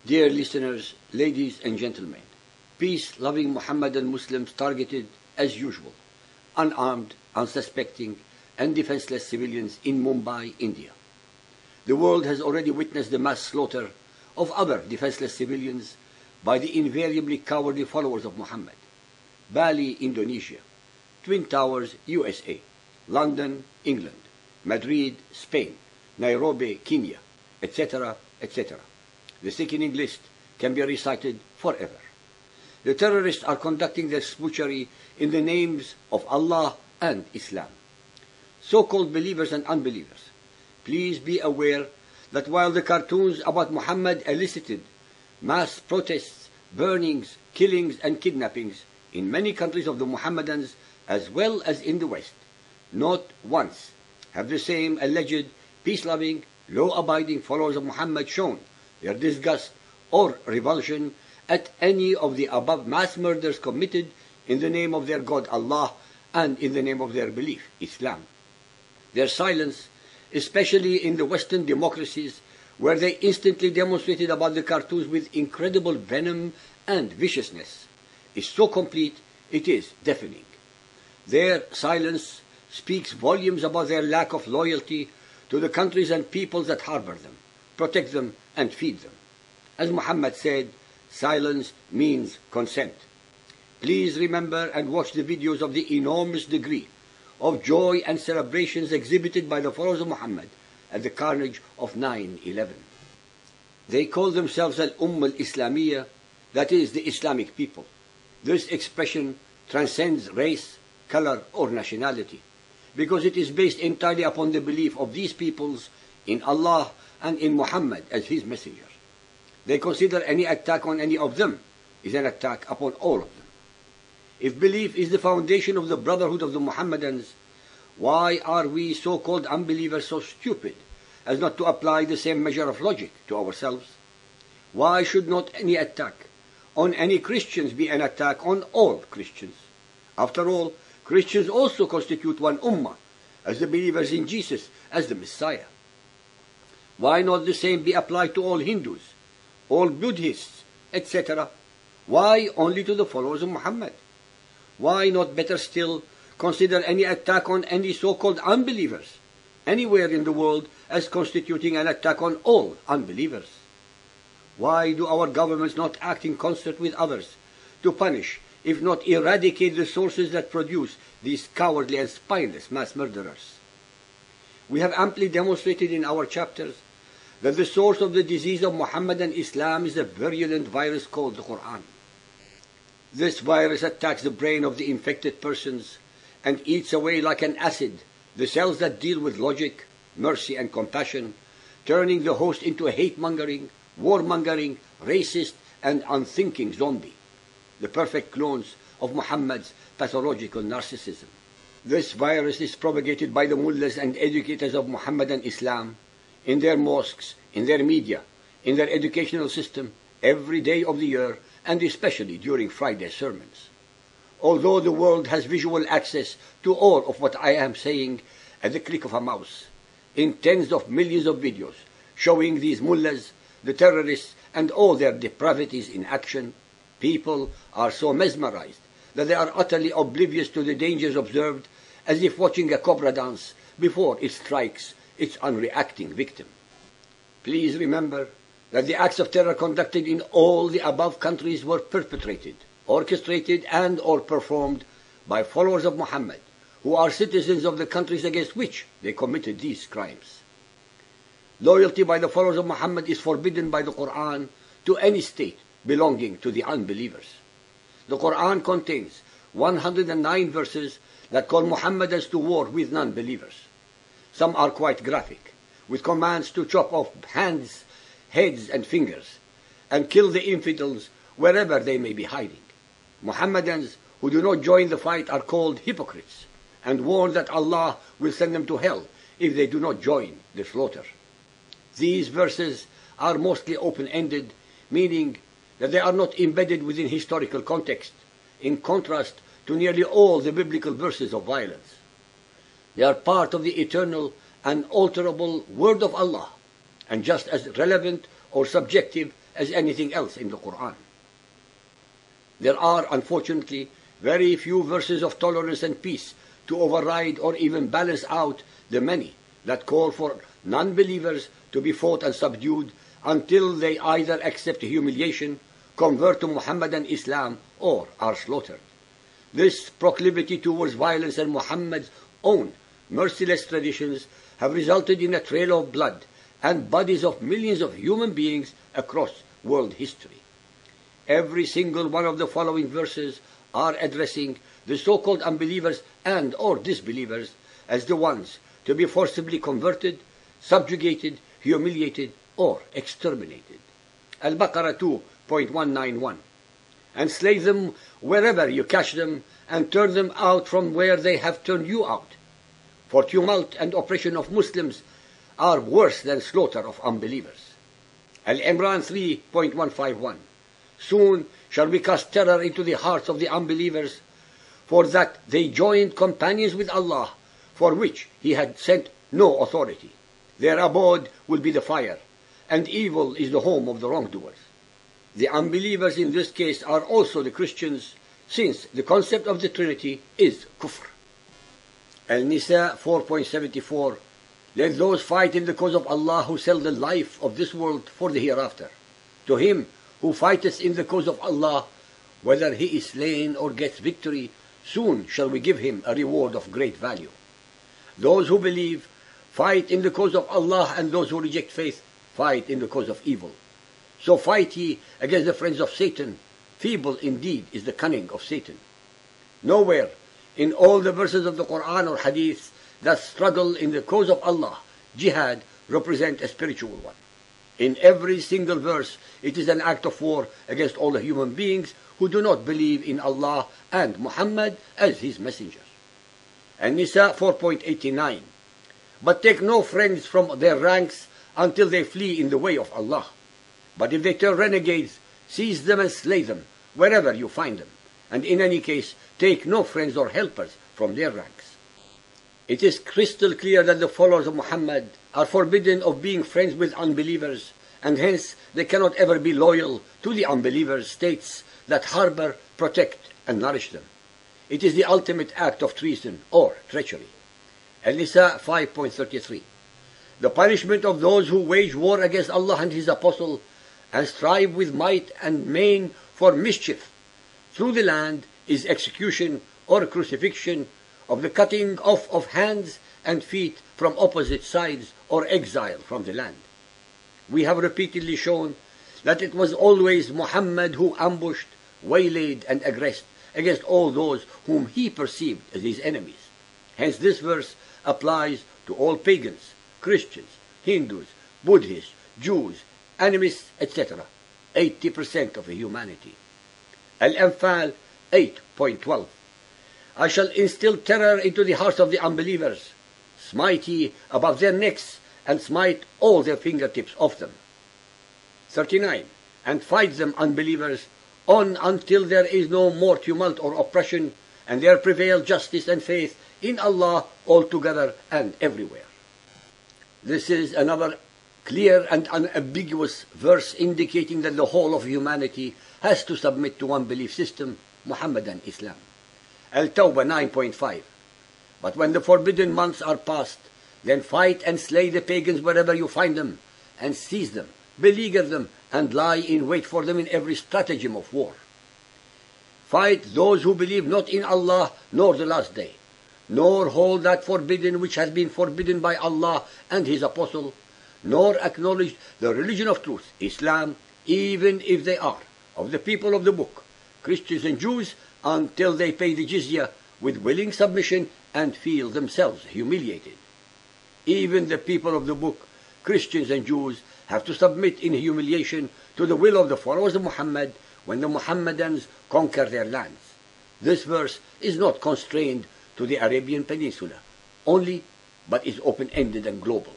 Dear listeners, ladies and gentlemen, peace-loving Mohammedan Muslims targeted, as usual, unarmed, unsuspecting, and defenseless civilians in Mumbai, India. The world has already witnessed the mass slaughter of other defenseless civilians by the invariably cowardly followers of Muhammad. Bali, Indonesia; Twin Towers, USA; London, England; Madrid, Spain; Nairobi, Kenya, etc., etc. The sickening list can be recited forever. The terrorists are conducting their butchery in the names of Allah and Islam. So-called believers and unbelievers, please be aware that while the cartoons about Muhammad elicited mass protests, burnings, killings and kidnappings in many countries of the Mohammedans as well as in the West, not once have the same alleged peace-loving, law-abiding followers of Muhammad shown their disgust or revulsion at any of the above mass murders committed in the name of their God Allah and in the name of their belief, Islam. Their silence, especially in the Western democracies, where they instantly demonstrated about the cartoons with incredible venom and viciousness, is so complete it is deafening. Their silence speaks volumes about their lack of loyalty to the countries and peoples that harbor them, protect them, and feed them. As Muhammad said, silence means consent. Please remember and watch the videos of the enormous degree of joy and celebrations exhibited by the followers of Muhammad at the carnage of 9/11. They call themselves Al-Umm al-Islamiyya, that is, the Islamic people. This expression transcends race, color, or nationality, because it is based entirely upon the belief of these peoples in Allah and in Muhammad as his messenger. They consider any attack on any of them is an attack upon all of them. If belief is the foundation of the brotherhood of the Mohammedans, why are we so-called unbelievers so stupid as not to apply the same measure of logic to ourselves? Why should not any attack on any Christians be an attack on all Christians? After all, Christians also constitute one ummah, as the believers in Jesus as the Messiah. Why not the same be applied to all Hindus, all Buddhists, etc.? Why only to the followers of Muhammad? Why not, better still, consider any attack on any so-called unbelievers anywhere in the world as constituting an attack on all unbelievers? Why do our governments not act in concert with others to punish, if not eradicate, the sources that produce these cowardly and spineless mass murderers? We have amply demonstrated in our chapters that the source of the disease of Muhammadan Islam is a virulent virus called the Quran. This virus attacks the brain of the infected persons and eats away like an acid the cells that deal with logic, mercy, and compassion, turning the host into a hate-mongering, war-mongering, racist, and unthinking zombie, the perfect clones of Muhammad's pathological narcissism. This virus is propagated by the mullahs and educators of Muhammadan Islam in their mosques, in their media, in their educational system, every day of the year, and especially during Friday sermons. Although the world has visual access to all of what I am saying at the click of a mouse, in tens of millions of videos showing these mullahs, the terrorists, and all their depravities in action, people are so mesmerized that they are utterly oblivious to the dangers observed, as if watching a cobra dance before it strikes its unreacting victim. Please remember that the acts of terror conducted in all the above countries were perpetrated, orchestrated, and or performed by followers of Muhammad, who are citizens of the countries against which they committed these crimes. Loyalty by the followers of Muhammad is forbidden by the Quran to any state belonging to the unbelievers. The Quran contains 109 verses that call Muhammadans to war with non-believers. Some are quite graphic, with commands to chop off hands, heads, and fingers, and kill the infidels wherever they may be hiding. Muhammadans who do not join the fight are called hypocrites, and warn that Allah will send them to hell if they do not join the slaughter. These verses are mostly open-ended, meaning that they are not embedded within historical context, in contrast to nearly all the biblical verses of violence. They are part of the eternal, unalterable Word of Allah, and just as relevant or subjective as anything else in the Quran. There are, unfortunately, very few verses of tolerance and peace to override or even balance out the many that call for non-believers to be fought and subdued until they either accept humiliation, convert to Muhammadan Islam, or are slaughtered. This proclivity towards violence and Muhammad's own merciless traditions have resulted in a trail of blood and bodies of millions of human beings across world history. Every single one of the following verses are addressing the so-called unbelievers and or disbelievers as the ones to be forcibly converted, subjugated, humiliated, or exterminated. Al-Baqarah 2.191. And slay them wherever you catch them, and turn them out from where they have turned you out. For tumult and oppression of Muslims are worse than slaughter of unbelievers. Al-Imran 3.151. Soon shall we cast terror into the hearts of the unbelievers, for that they joined companions with Allah, for which He had sent no authority. Their abode will be the fire, and evil is the home of the wrongdoers. The unbelievers in this case are also the Christians, since the concept of the Trinity is kufr. Al-Nisa 4.74. Let those fight in the cause of Allah who sell the life of this world for the hereafter. To him who fighteth in the cause of Allah, whether he is slain or gets victory, soon shall we give him a reward of great value. Those who believe fight in the cause of Allah, and those who reject faith fight in the cause of evil. So fight ye against the friends of Satan. Feeble indeed is the cunning of Satan. Nowhere in all the verses of the Quran or Hadith that struggle in the cause of Allah, jihad, represent a spiritual one. In every single verse, it is an act of war against all the human beings who do not believe in Allah and Muhammad as his messengers. An-Nisa 4.89. But take no friends from their ranks until they flee in the way of Allah. But if they turn renegades, seize them and slay them wherever you find them. And in any case, take no friends or helpers from their ranks. It is crystal clear that the followers of Muhammad are forbidden of being friends with unbelievers, and hence they cannot ever be loyal to the unbelievers' states that harbor, protect, and nourish them. It is the ultimate act of treason or treachery. An-Nisa 5.33. The punishment of those who wage war against Allah and His Apostle and strive with might and main for mischief through the land is execution or crucifixion, of the cutting off of hands and feet from opposite sides, or exile from the land. We have repeatedly shown that it was always Muhammad who ambushed, waylaid, and aggressed against all those whom he perceived as his enemies. Hence this verse applies to all pagans, Christians, Hindus, Buddhists, Jews, animists, etc., 80% of humanity. Al-Anfal 8.12. I shall instill terror into the hearts of the unbelievers. Smite ye above their necks, and smite all their fingertips off them. 39. And fight them, unbelievers, on until there is no more tumult or oppression, and there prevail justice and faith in Allah altogether and everywhere. This is another clear and unambiguous verse indicating that the whole of humanity has to submit to one belief system, Muhammadan Islam. Al-Tawbah 9.5. But when the forbidden months are past, then fight and slay the pagans wherever you find them, and seize them, beleaguer them, and lie in wait for them in every stratagem of war. Fight those who believe not in Allah nor the last day, nor hold that forbidden which has been forbidden by Allah and His Apostle, nor acknowledge the religion of truth, Islam, even if they are of the people of the book, Christians and Jews, until they pay the jizya with willing submission and feel themselves humiliated. Even the people of the book, Christians and Jews, have to submit in humiliation to the will of the followers of Muhammad when the Muhammadans conquer their lands. This verse is not constrained to the Arabian Peninsula only, but is open-ended and global.